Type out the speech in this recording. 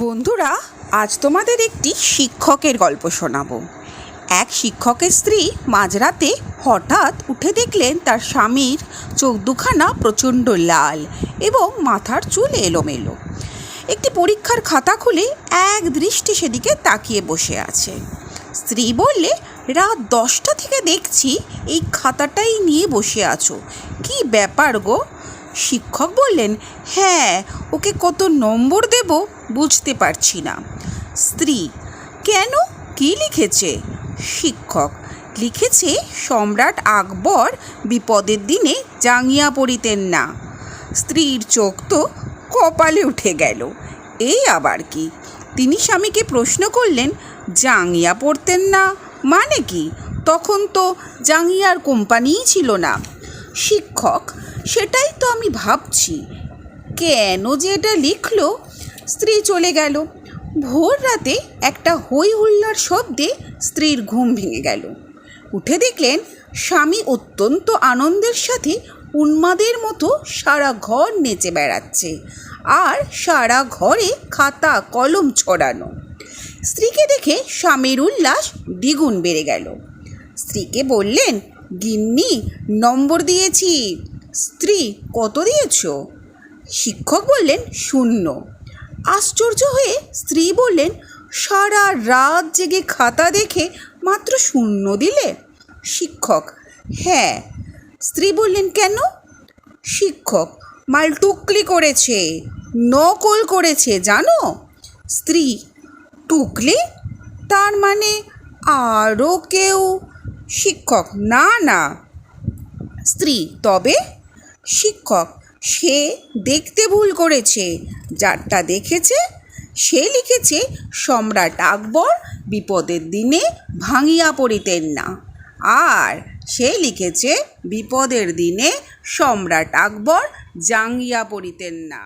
বন্ধুরা, আজ তোমাদের একটি শিক্ষকের গল্প শোনাবো। এক শিক্ষকের স্ত্রী মাঝরাতে হঠাৎ উঠে দেখলেন তার স্বামীর চোখ দুখানা প্রচণ্ড লাল এবং মাথার চুল এলোমেলো। একটি পরীক্ষার খাতা খুলে এক দৃষ্টি সেদিকে তাকিয়ে বসে আছে। স্ত্রী বললে, রাত 10টা থেকে দেখছি এই খাতাটাই নিয়ে বসে আছো, কি ব্যাপার গো? শিক্ষক বললেন, হ্যাঁ, ওকে কত নম্বর দেব বুঝতে পারছি না। স্ত্রী, কেন, কি লিখেছে? শিক্ষক, লিখেছে সম্রাট আকবর বিপদের দিনে জাঙ্গিয়া পরিতেন না। স্ত্রীর চোখ তো কপালে উঠে গেল। এই আবার কি? তিনি স্বামীকে প্রশ্ন করলেন, জাঙ্গিয়া পরতেন না মানে কি? তখন তো জাঙ্গিয়ার কোম্পানিই ছিল না। শিক্ষক, সেটাই তো আমি ভাবছি, কেন যে এটা লিখলো। স্ত্রী চলে গেল। ভোর রাতে একটা হই হুল্লার শব্দে স্ত্রীর ঘুম ভেঙে গেল। উঠে দেখলেন স্বামী অত্যন্ত আনন্দের সাথে উন্মাদের মতো সারা ঘর নেচে বেড়াচ্ছে, আর সারা ঘরে খাতা কলম ছড়ানো। স্ত্রীকে দেখে স্বামীর উল্লাস দ্বিগুণ বেড়ে গেল। স্ত্রীকে বললেন, গিন্নি, নম্বর দিয়েছি। স্ত্রী, কত দিয়েছ? শিক্ষক বললেন, 0। আশ্চর্য হয়ে স্ত্রী বললেন, সারা রাত জেগে খাতা দেখে মাত্র 0 দিলে? শিক্ষক, হ্যাঁ। স্ত্রী বললেন, কেন? শিক্ষক, মাল টুকলি করেছে, নকল করেছে জানো? স্ত্রী, টুকলি? তার মানে আরও কেউ? শিক্ষক, না না। স্ত্রী, তবে? শিক্ষক, সে দেখতে ভুল করেছে। যারটা দেখেছে সে লিখেছে সম্রাট আকবর বিপদের দিনে ভাঙিয়া পড়িতেন না, আর সে লিখেছে বিপদের দিনে সম্রাট আকবর জাঙ্গিয়া পড়িতেন না।